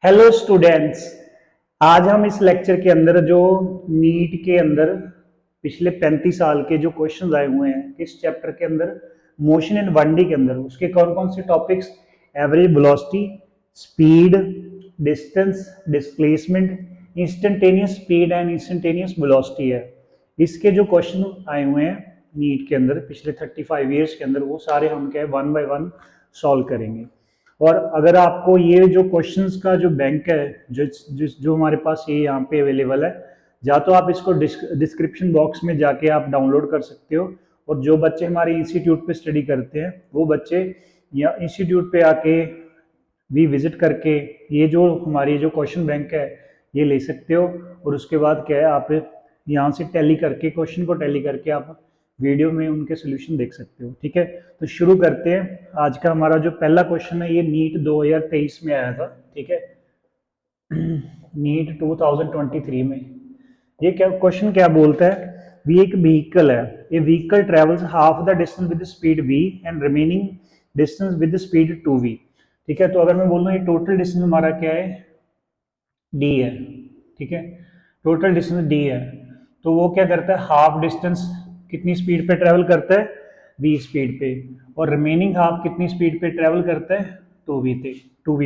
Hello students. आज हम इस लेक्चर के अंदर जो नीट के अंदर पिछले 35 साल के जो क्वेश्चंस आए हुए हैं इस चैप्टर के अंदर मोशन इन 1D के अंदर उसके कौन कौन से topics, average velocity, speed, distance, displacement, instantaneous speed and instantaneous velocity है। इसके जो क्वेश्चन आए हुए हैं नीट के अंदर पिछले 35 ईयर्स के अंदर वो सारे हम क्या है 1 बाय 1 सॉल्व करेंगे। और अगर आपको ये जो क्वेश्चंस का जो बैंक है जो हमारे पास ये यहाँ पे अवेलेबल है, या तो आप इसको डिस्क्रिप्शन बॉक्स में जाके आप डाउनलोड कर सकते हो, और जो बच्चे हमारे इंस्टीट्यूट पे स्टडी करते हैं वो बच्चे या इंस्टीट्यूट पे आके भी विजिट करके ये जो हमारी जो क्वेश्चन बैंक है ये ले सकते हो। और उसके बाद क्या है आप यहाँ से टैली करके क्वेश्चन को टैली करके आप वीडियो में उनके सोल्यूशन देख सकते हो। ठीक है, तो शुरू करते हैं। आज का हमारा जो पहला क्वेश्चन है ये नीट 2023 में आया था। ठीक है, नीट 2023 में ये क्या क्वेश्चन क्या बोलता है, भी एक व्हीकल है, a vehicle travels half the distance with speed v and remaining distance with speed 2v। ठीक है, तो अगर मैं बोल रहा हूँ ये टोटल डिस्टेंस हमारा क्या है d है। ठीक है, टोटल डिस्टेंस d है, तो वो क्या करता है हाफ डिस्टेंस कितनी स्पीड पे ट्रेवल करता है v स्पीड पे, और रिमेनिंग हाफ कितनी स्पीड पे ट्रेवल करता है 2v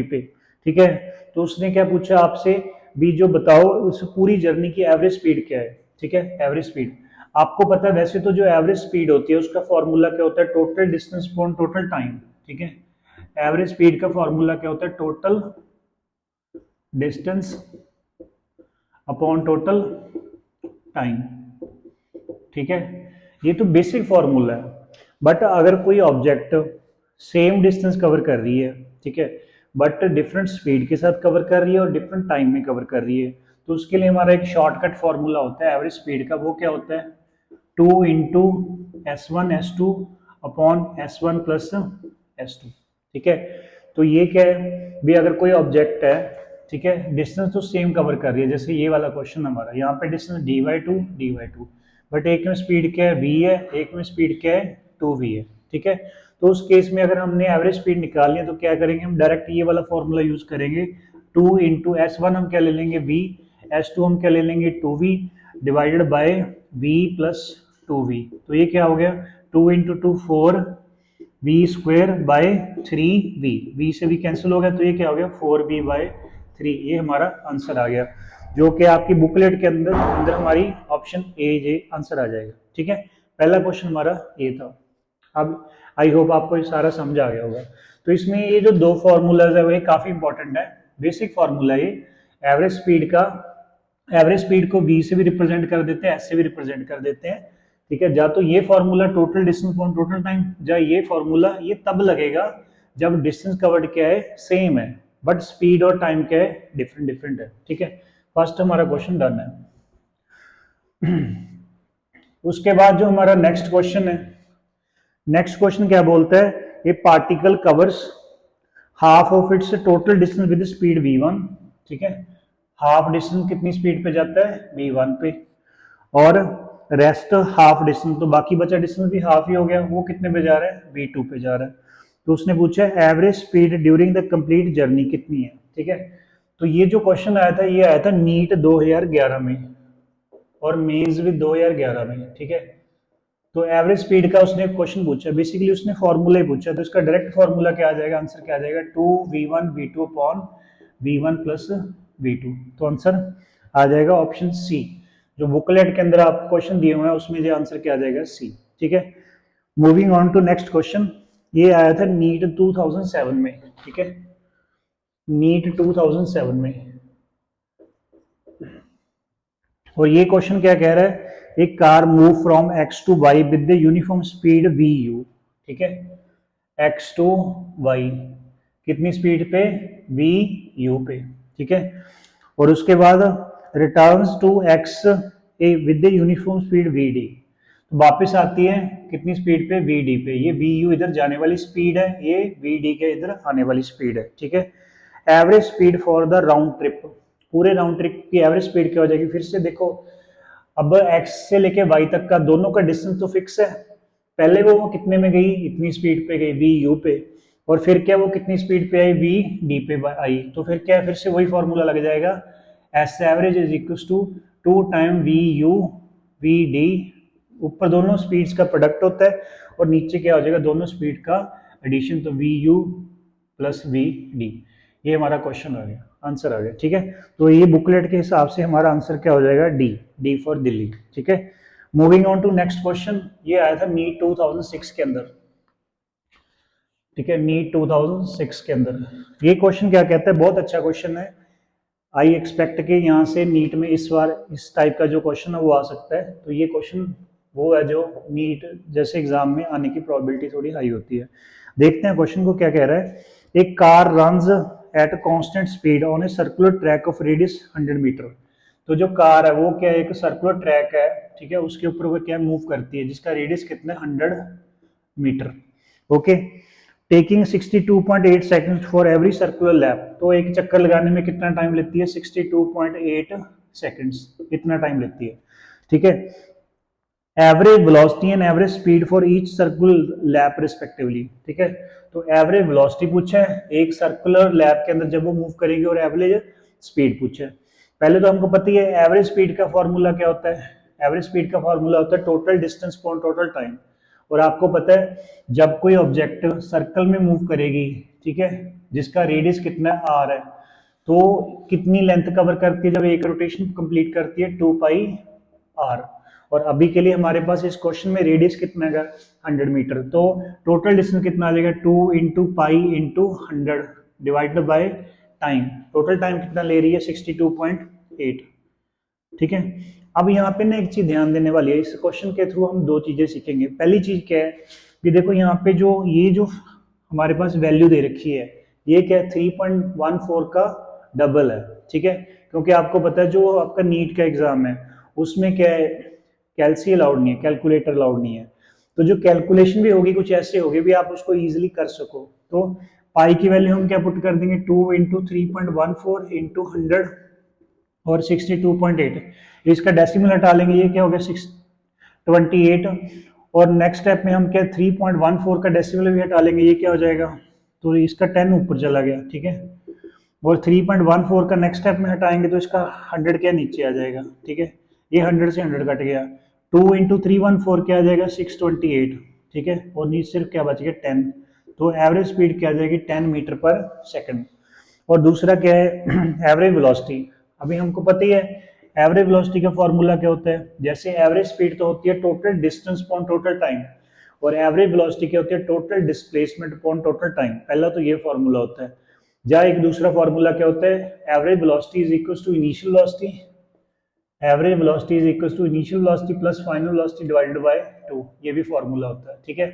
पे। ठीक है, तो उसने क्या पूछा आपसे, भी जो बताओ उस पूरी जर्नी की एवरेज स्पीड क्या है। ठीक है, एवरेज स्पीड आपको पता है वैसे तो जो एवरेज स्पीड होती है उसका फॉर्मूला क्या होता है, total distance upon total time. ठीक है, एवरेज स्पीड का फॉर्मूला क्या होता है, total distance upon total time. ठीक है, ये तो बेसिक फॉर्मूला है। बट अगर कोई ऑब्जेक्ट सेम डिस्टेंस कवर कर रही है, ठीक है, बट डिफरेंट स्पीड के साथ कवर कर रही है और डिफरेंट टाइम में कवर कर रही है, तो उसके लिए हमारा एक शॉर्टकट फॉर्मूला होता है एवरेज स्पीड का। वो क्या होता है, 2 into S1 S2 upon S1 plus S2। ठीक है, तो ये क्या है भी अगर कोई ऑब्जेक्ट है, ठीक है, डिस्टेंस तो सेम कवर कर रही है, जैसे ये वाला क्वेश्चन हमारा यहाँ पे डिस्टेंस dy2 बट एक में स्पीड क्या है v है, एक में स्पीड क्या है 2v है। ठीक है, तो उस केस में अगर हमने एवरेज स्पीड निकालनी है तो क्या करेंगे, हम डायरेक्ट ये वाला फॉर्मूला यूज करेंगे। 2 इंटू S1 हम क्या ले लेंगे v, S2 हम क्या ले लेंगे 2v divided by v plus 2v। तो ये क्या हो गया, 2 into 2 4 v square by 3v, v से भी कैंसिल हो गया, तो ये क्या हो गया 4v बाय 3। ये हमारा आंसर आ गया, जो कि आपकी बुकलेट के अंदर अंदर हमारी ऑप्शन ए जे आंसर आ जाएगा। ठीक है, पहला क्वेश्चन हमारा ये था। अब आई होप आपको ये सारा समझ आ गया होगा। तो इसमें ये जो दो फॉर्मूलाज है वो काफी इंपॉर्टेंट है, बेसिक फॉर्मूला ये एवरेज स्पीड का। एवरेज स्पीड को v से भी रिप्रेजेंट कर देते हैं, s से भी रिप्रेजेंट कर देते हैं। ठीक है, जा तो ये formula total distance upon total time, या ये फॉर्मूला ये तब लगेगा जब डिस्टेंस कवर्ड क्या है सेम है बट स्पीड और टाइम क्या है डिफरेंट डिफरेंट है। ठीक है, फर्स्ट हमारा क्वेश्चन डन है। उसके बाद जो हमारा नेक्स्ट क्वेश्चन है, नेक्स्ट क्वेश्चन क्या बोलता है, ये particle covers half of its total distance with speed v1। ठीक है, हाफ डिस्टेंस कितनी स्पीड पे जाता है v1 पे, और रेस्ट हाफ डिस्टेंस, तो बाकी बचा डिस्टेंस भी हाफ ही हो गया, वो कितने पे जा रहा है v2 पे जा रहा है। तो उसने पूछा average speed during the complete journey कितनी है। ठीक है, तो ये जो क्वेश्चन आया था ये आया था नीट 2011 में और मेंस भी 2011 में। ठीक है, तो एवरेज स्पीड का उसने क्वेश्चन पूछा, बेसिकली उसने फॉर्मूला ही पूछा, तो इसका डायरेक्ट फॉर्मूला क्या आ जाएगा, आंसर क्या आ जाएगा 2v1v2 upon v1 plus v2। तो आंसर आ जाएगा ऑप्शन सी, जो बुकलेट के अंदर आप क्वेश्चन दिए हुए हैं उसमें जो आंसर क्या आ जाएगा सी। ठीक है, moving on to next question, ये आया था नीट 2007 में। ठीक है, नीट 2007 में, और ये क्वेश्चन क्या कह रहा है, एक car move from X to Y with the uniform speed V U. ठीक है, एक्स टू वाई कितनी स्पीड पे वी यू पे। ठीक है, और उसके बाद returns to X A with the uniform speed V D, तो वापस आती है कितनी स्पीड पे वी डी पे। ये वी यू इधर जाने वाली स्पीड है, ये वी डी के इधर आने वाली स्पीड है। ठीक है, average speed for the round trip, पूरे राउंड ट्रिप की एवरेज स्पीड क्या हो जाएगी, फिर से देखो अब x से लेके y तक का दोनों का डिस्टेंस तो फिक्स है, पहले वो कितने में गई इतनी स्पीड पे गई वी यू पे, और फिर क्या वो कितनी स्पीड पे आई, वी डी पे आई, तो फिर क्या फिर से वही फॉर्मूला लग जाएगा, S average is equal to 2 time V U V D, ऊपर दोनों स्पीड्स का प्रोडक्ट होता है और नीचे क्या हो जाएगा, दोनों स्पीड का एडिशन, तो V U plus V D. ये हमारा क्वेश्चन आ गया, आंसर आ गया, ठीक है। तो ये बुकलेट के हिसाब से हमारा आंसर क्या हो जाएगा, डी, डी फॉर दिल्ली, ठीक है। Moving on to next question, ये आया था नीट 2006 के अंदर, ठीक है, नीट 2006 के अंदर। ये क्वेश्चन क्या कहता है, बहुत अच्छा क्वेश्चन है, आई एक्सपेक्ट कि यहाँ से नीट में इस बार इस टाइप का जो क्वेश्चन है वो आ सकता है। तो ये क्वेश्चन वो है जो नीट जैसे एग्जाम में आने की प्रोबेबिलिटी थोड़ी हाई होती है। देखते हैं क्वेश्चन को क्या कह रहा है। एक car runs at constant speed on a circular track of radius 100 metre. तो जो कार है वो क्या है, एक सर्कुलर ट्रैक है, ठीक है, उसके ऊपर वो क्या मूव करती है, जिसका रेडियस कितना है, 100 metre, okay. Taking 62.8 seconds for every circular lap, तो एक चक्कर लगाने में कितना टाइम लेती है, 62.8 सेकंड्स, इतना टाइम लेती है, ठीक है। Average velocity and average speed for each circular lap respectively, ठीक है। तो एवरेज वेलोसिटी पूछा है एक सर्कुलर लैप के अंदर जब वो मूव करेगी, और एवरेज स्पीड पूछा है। पहले तो हमको पता ही है एवरेज स्पीड का फॉर्मूला क्या होता है, एवरेज स्पीड का फॉर्मूला होता है total distance upon total time. और आपको पता है जब कोई ऑब्जेक्ट सर्कल में मूव करेगी, ठीक है, जिसका रेडियस कितना आर है, तो कितनी लेंथ कवर करती है जब एक रोटेशन कंप्लीट करती है, 2 पाई आर। और अभी के लिए हमारे पास इस क्वेश्चन में रेडियस कितना है, 100 मीटर, तो टोटल डिस्टेंस कितना आ जाएगा, 2 into pi into 100 divided by time. Total time कितना ले रही है, 62.8, ठीक है। अब यहाँ पे ना एक चीज ध्यान देने वाली है, इस क्वेश्चन के थ्रू हम दो चीजें सीखेंगे। पहली चीज क्या है कि देखो यहाँ पे जो ये जो हमारे पास वैल्यू दे रखी है, ये क्या है, 3.14 का डबल है, ठीक है। क्योंकि आपको पता है जो आपका नीट का एग्जाम है उसमें क्या है, कैलसी अलाउड नहीं है, कैलकुलेटर अलाउड नहीं है। तो जो कैलकुलेशन भी होगी कुछ ऐसे होगी भी आप उसको इजीली कर सको। तो पाई की वैल्यू हम क्या पुट कर देंगे, 2 इंटू 3.14 इंटू 100 और 62.8, इसका डेसिमल हटा लेंगे, ये क्या हो गया, 628। और नेक्स्ट स्टेप में हम क्या 3.14 का डेसिमल भी हटा लेंगे, ये क्या हो जाएगा, तो इसका 10 ऊपर चला गया, ठीक है। और 3.14 का नेक्स्ट स्टेप में हटाएंगे तो इसका 100 क्या नीचे आ जाएगा, ठीक है। ये 100 से 100 कट गया, 2 इंटू 314 क्या आ जाएगा, 628, ठीक है। और नीचे सिर्फ क्या बच गया, 10। तो एवरेज स्पीड क्या आ जाएगी, 10 मीटर पर सेकंड। और दूसरा क्या है, एवरेज वेलोसिटी। अभी हमको पता ही है एवरेज वेलोसिटी का फॉर्मूला क्या होता है, जैसे एवरेज स्पीड तो होती है total distance upon total time, और एवरेज वेलोसिटी क्या होती है, total displacement upon total time. पहला तो ये फॉर्मूला होता है। या एक दूसरा फॉर्मूला क्या होता है, average velocity is equal to initial velocity, average velocity is equal to initial velocity plus final velocity divided by 2, ये भी फॉर्मूला होता है, ठीक है।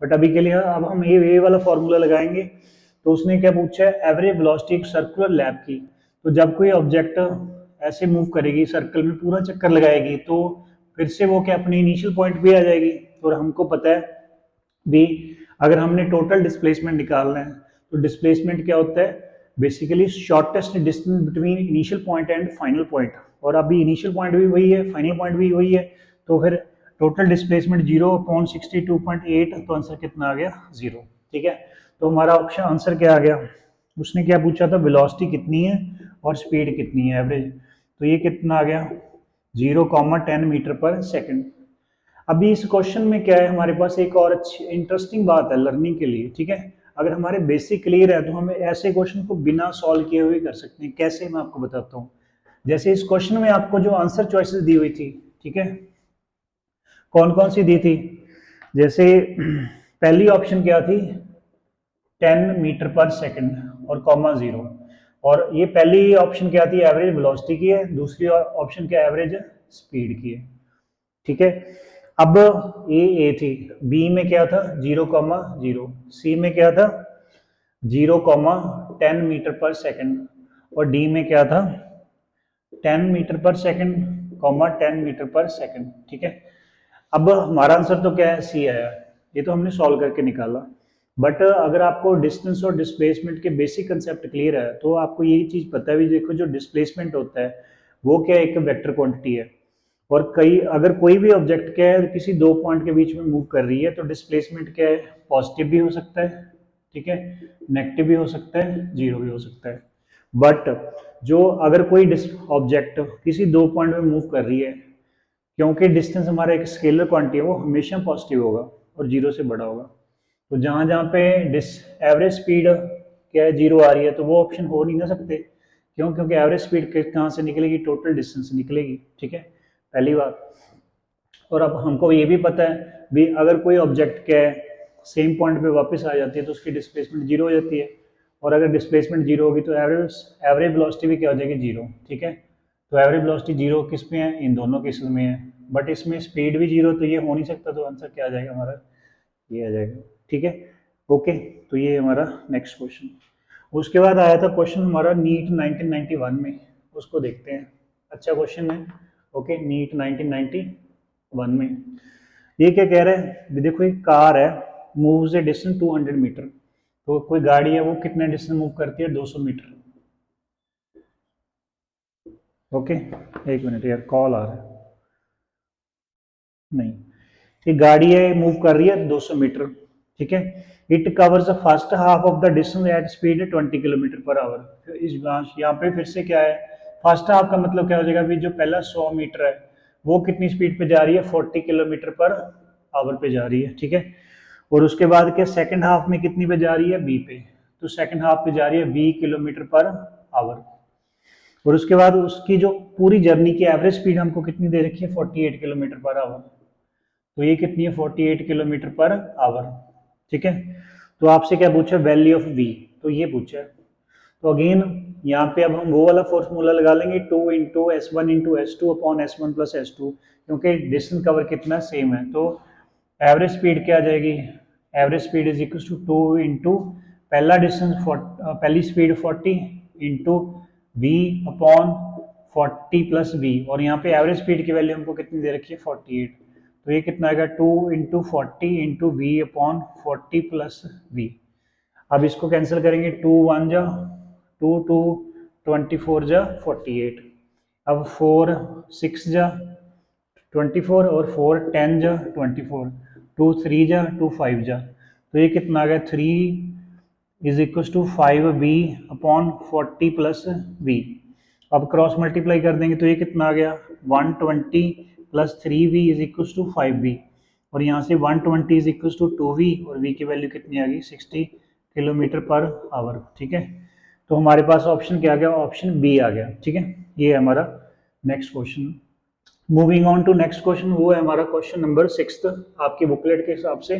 बट अभी के लिए अब हम ये वाला फॉर्मूला लगाएंगे। तो उसने क्या पूछा है, एवरेज वेलोसिटी एक सर्कुलर लैप की, तो जब कोई ऑब्जेक्ट ऐसे मूव करेगी सर्कल में पूरा चक्कर लगाएगी, तो फिर से वो क्या अपने इनिशियल पॉइंट पे आ जाएगी। और हमको पता है भी अगर हमने टोटल डिस्प्लेसमेंट निकालना है तो डिस्प्लेसमेंट क्या होता है, basically shortest distance between initial point and final point. और अभी इनिशियल पॉइंट भी वही है, फाइनल पॉइंट भी वही है, तो फिर टोटल डिस्प्लेसमेंट 0/62.8, तो आंसर कितना आ गया, 0, ठीक है। तो हमारा ऑप्शन आंसर क्या आ गया, उसने क्या पूछा था, वेलोसिटी कितनी है और स्पीड कितनी है एवरेज, तो ये कितना आ गया, 0,10 मीटर पर सेकंड। अभी इस क्वेश्चन में क्या है, हमारे पास एक और अच्छी इंटरेस्टिंग बात है लर्निंग के लिए, ठीक है। अगर हमारे बेसिक क्लियर है तो हमें ऐसे क्वेश्चन को बिना सॉल्व किए हुए कर सकते हैं। कैसे, मैं आपको बताता हूँ। जैसे इस क्वेश्चन में आपको जो आंसर चॉइसेस दी हुई थी, ठीक है, कौन कौन सी दी थी, जैसे पहली ऑप्शन क्या थी, 10 मीटर पर सेकंड और कॉमा 0। और ये पहली ऑप्शन क्या थी, एवरेज वेलोसिटी की है, दूसरी ऑप्शन क्या एवरेज स्पीड की है, ठीक है। अब ए थी, बी में क्या था, 0,0, सी में क्या था, 0,10 मीटर पर सेकंड, और डी में क्या था, 10 मीटर पर सेकंड, 10 मीटर पर सेकंड, ठीक है। अब हमारा आंसर तो क्या है, सी आया, ये तो हमने सॉल्व करके निकाला। बट अगर आपको डिस्टेंस और डिस्प्लेसमेंट के बेसिक कंसेप्ट क्लियर है तो आपको यही चीज पता है भी, देखो जो डिस्प्लेसमेंट होता है वो क्या एक वेक्टर क्वांटिटी है, और कई अगर कोई भी ऑब्जेक्ट क्या है किसी दो पॉइंट के बीच में मूव कर रही है तो डिस्प्लेसमेंट क्या है, पॉजिटिव भी हो सकता है ठीक है, नेगेटिव भी हो सकता है, जीरो भी हो सकता है। बट जो अगर कोई ऑब्जेक्ट किसी दो पॉइंट में मूव कर रही है, क्योंकि डिस्टेंस हमारा एक स्केलर क्वांटिटी है, वो हमेशा पॉजिटिव होगा और जीरो से बड़ा होगा। तो जहाँ जहाँ पे एवरेज स्पीड क्या है, जीरो आ रही है, तो वो ऑप्शन हो नहीं ना सकते। क्यों? क्योंकि एवरेज स्पीड कहाँ से निकलेगी, टोटल डिस्टेंस से निकलेगी। ठीक है, पहली बात। और अब हमको ये भी पता है भी अगर कोई ऑब्जेक्ट क्या है सेम पॉइंट पे वापस आ जाती है तो उसकी डिस्प्लेसमेंट जीरो हो जाती है। और अगर डिस्प्लेसमेंट जीरो होगी तो एवरेज एवरेज वेलोसिटी भी क्या हो जाएगी, जीरो। ठीक है, तो एवरेज वेलोसिटी जीरो किस में है, इन दोनों केसेस में है। बट इसमें स्पीड भी जीरो, तो ये हो नहीं सकता, तो आंसर क्या आ जाएगा हमारा, ये आ जाएगा। ठीक है, ओके। तो ये हमारा नेक्स्ट क्वेश्चन। उसके बाद आया था क्वेश्चन हमारा नीट 1991 में, उसको देखते हैं। अच्छा क्वेश्चन है, ओके। नीट 1991 में ये क्या कह रहा है भी, देखो एक कार है, मूव्स ए डिस्टेंस 200 मीटर। तो कोई गाड़ी है वो कितने डिस्टेंस मूव करती है, 200 मीटर। ओके, एक मिनट यार, कॉल आ रहा है। नहीं, ये गाड़ी है, मूव कर रही है 200 मीटर। ठीक है, it covers the first half of the distance at speed 20 kilometre per hour. इस यहाँ पे फिर से क्या है, फर्स्ट हाफ का मतलब क्या हो जाएगा, भी जो पहला 100 मीटर है वो कितनी स्पीड पे जा रही है, 40 किलोमीटर पर आवर पे जा रही है। ठीक है, और उसके बाद क्या सेकंड हाफ में कितनी पे जा रही है, बी पे। तो सेकंड हाफ पे जा रही है 20 किलोमीटर पर आवर। और उसके बाद उसकी जो पूरी जर्नी की एवरेज स्पीड हमको कितनी दे रखी है, 48 किलोमीटर पर आवर। तो ये कितनी है, 48 किलोमीटर पर आवर। ठीक है, तो आपसे क्या पूछा, वैल्यू ऑफ वी, तो ये पूछा है। तो अगेन यहाँ पे अब हम वो वाला फॉर्मूला लगा लेंगे, 2 × S1 × S2 upon S1 + S2, क्योंकि डिस्टेंस कवर कितना सेम है। तो एवरेज स्पीड क्या आ जाएगी, average speed is equal to 2 into पहला डिस्टेंस, पहली speed 40 into V upon 40 + V. और यहाँ पे एवरेज स्पीड की वैल्यू हमको कितनी दे रखी है, 48। तो ये कितना आएगा, 2 into 40 into V upon 40 + V. अब इसको कैंसिल करेंगे, 2 1 जा 2 2 24 जा 48। अब 4 6 जा 24 और 4 10 जा 24, 2 3 जा 2 5 जा। तो ये कितना आ गया, 3 is equal to 5v upon 40 + v। अब क्रॉस मल्टीप्लाई कर देंगे तो ये कितना आ गया, 120 + 3v is equal to 5v। और यहाँ से 120 इज इक्वल टू 2v, और v की वैल्यू कितनी आ गई, 60 किलोमीटर पर आवर। ठीक है, तो हमारे पास ऑप्शन क्या आ गया, ऑप्शन बी आ गया। ठीक है, ये है हमारा next question. Moving on to next question, वो है हमारा क्वेश्चन नंबर 6 आपकी बुकलेट के हिसाब से।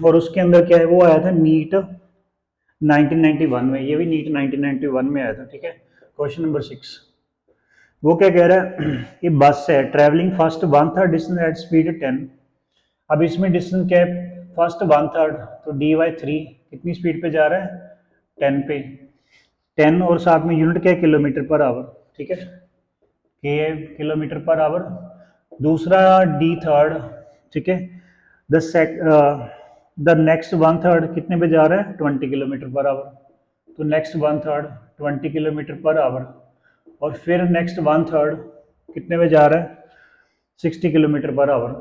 और उसके अंदर क्या है, वो आया था नीट 1991 में, ये भी नीट 1991 में आया था। ठीक है, क्वेश्चन नंबर 6 वो क्या कह रहा है कि बस है travelling first 1/3 distance at speed 10। अब इसमें डिस्टेंस क्या है, फर्स्ट 1/3, तो dy/3 कितनी स्पीड पे जा रहा है, 10 पे। 10 और साथ में यूनिट क्या है, किलोमीटर पर आवर। ठीक है, के किलोमीटर पर आवर। दूसरा d3, ठीक है, द सेक द नेक्स्ट 1/3 कितने पे जा रहा है, 20 किलोमीटर पर आवर। तो नेक्स्ट 1/3 20 किलोमीटर पर आवर। और फिर नेक्स्ट 1/3 कितने पे जा रहा है, 60 किलोमीटर पर आवर।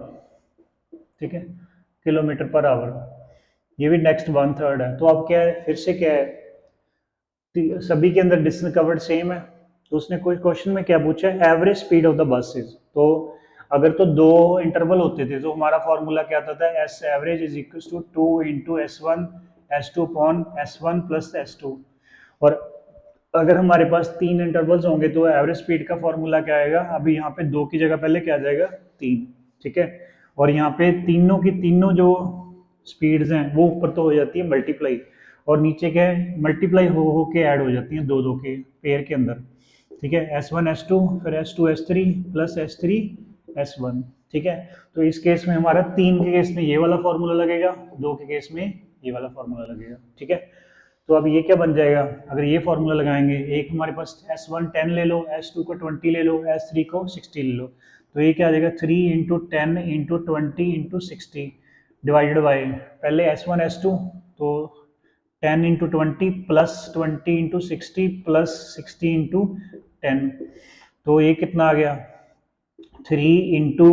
ठीक है, किलोमीटर पर आवर। ये भी नेक्स्ट 1/3 है। तो अब क्या है, फिर से क्या है, सभी के अंदर डिस्टेंस कवर्ड सेम है। तो उसने कोई क्वेश्चन में क्या पूछा है, average speed of the buses. तो अगर तो दो इंटरवल होते थे तो हमारा फॉर्मूला क्या आता था, S average is equal to 2 into S2 upon S1 + S2। और अगर हमारे पास 3 इंटरवल्स होंगे तो एवरेज स्पीड का फॉर्मूला क्या आएगा, अभी यहाँ पे 2 की जगह पहले क्या आ जाएगा, 3। ठीक है, और यहाँ पे तीनों की तीनों जो स्पीड्स हैं वो ऊपर तो हो जाती है मल्टीप्लाई, और नीचे क्या है, मल्टीप्लाई हो के ऐड हो जाती हैं दो दो के पेयर के अंदर। ठीक है, S1 S2 फिर S2 S3 + S3 S1। ठीक है, तो इस केस में हमारा 3 के केस में ये वाला फॉर्मूला लगेगा, 2 के केस में ये वाला फॉर्मूला लगेगा। ठीक है, तो अब ये क्या बन जाएगा, अगर ये फॉर्मूला लगाएंगे, एक हमारे पास S1 10 ले लो, S2 को 20 ले लो, S3 को 60 ले लो। तो ये क्या आ जाएगा, 3 × 10 × 20 × 60 डिवाइडेड बाई पहले S1 S2, तो 10 × 20 + 20 × 60 + 60 × 10। तो ये कितना आ गया, 3 इंटू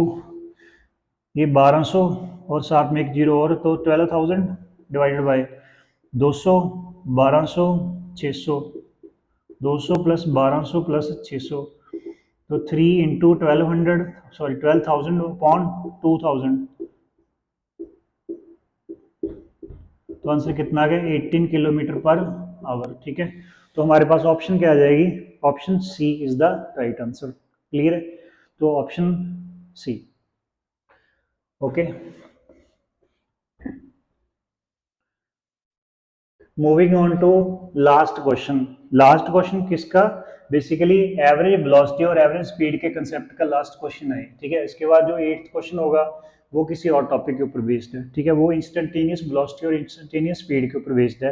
ये 1200 और साथ में एक जीरो और, तो 12,000 डिवाइडेड बाय 200, 1200, 600, 200 प्लस 1200 प्लस 600, तो 3 × 1200, सॉरी 12,000 अपॉन 2000, तो आंसर कितना आ गया 18 किलोमीटर पर आवर। ठीक है, तो हमारे पास ऑप्शन क्या आ जाएगी, option C is the right answer. Clear है, तो option C. Okay, moving on to last question. Last question किसका, बेसिकली एवरेज वेलोसिटी और एवरेज स्पीड के कंसेप्ट का लास्ट क्वेश्चन है। ठीक है, इसके बाद जो 8th क्वेश्चन होगा वो किसी और टॉपिक के ऊपर बेस्ड है। ठीक है, वो इंस्टेंटेनियस वेलोसिटी और इंस्टेंटेनियस स्पीड के ऊपर बेस्ड है।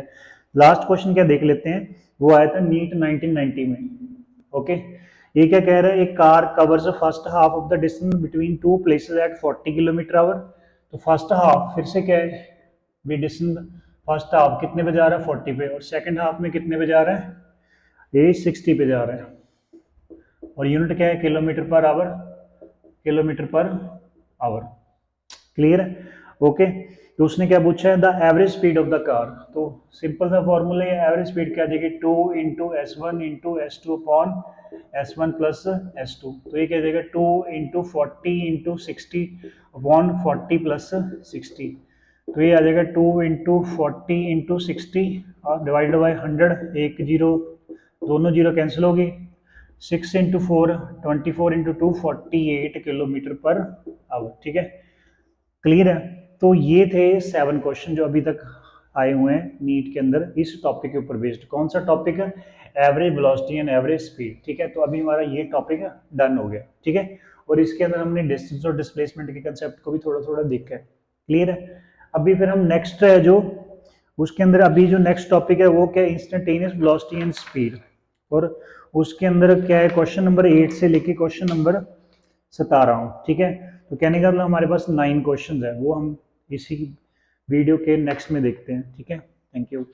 लास्ट क्वेश्चन क्या देख लेते हैं, वो आया था नीट 1990 में। ओके, ये क्या कह रहा है, एक car covers first half of the distance between two places at 40 kilometre our. तो फर्स्ट हाफ फिर से क्या है, भी डिस्टेंस फर्स्ट हाफ कितने पे जा रहा है 40 पे, और सेकंड हाफ में कितने पे जा रहा है ये 60 पे जा रहा है, और यूनिट क्या है kilometre per our, kilometre per our. Clear है, ओके। तो उसने क्या पूछा है, the average speed of the car. तो सिंपल सा फॉर्मूला है, एवरेज स्पीड क्या देगी 2 × S1 × S2 upon S1 plus S2। तो ये क्या देगा 2 × 40 × 60 अपॉन 40 प्लस 60। तो ये आ जाएगा 2 × 40 × 60 और डिवाइडेड बाई 100, एक जीरो दोनों जीरो कैंसिल होगी, 6 × 4 24 × 2 48 किलोमीटर पर आवर। ठीक है, क्लियर है। तो ये थे 7 क्वेश्चन जो अभी तक आए हुए हैं नीट के अंदर इस टॉपिक के ऊपर बेस्ड। कौन सा टॉपिक है, average velocity and average speed. ठीक है, तो अभी हमारा ये टॉपिक डन हो गया। ठीक है, और इसके अंदर हमने डिस्टेंस और डिस्प्लेसमेंट के कंसेप्ट को भी थोड़ा थोड़ा देखा है। क्लियर है, अभी फिर हम नेक्स्ट है जो उसके अंदर अभी जो नेक्स्ट टॉपिक है वो क्या है, इंस्टेंटेनियस वेलोसिटी एंड स्पीड। और उसके अंदर क्या है, क्वेश्चन नंबर 8 से लेके क्वेश्चन नंबर 17 हूँ। ठीक है, तो कहने का मतलब हमारे पास 9 क्वेश्चन है, वो हम इसी वीडियो के नेक्स्ट में देखते हैं। ठीक है, थैंक यू।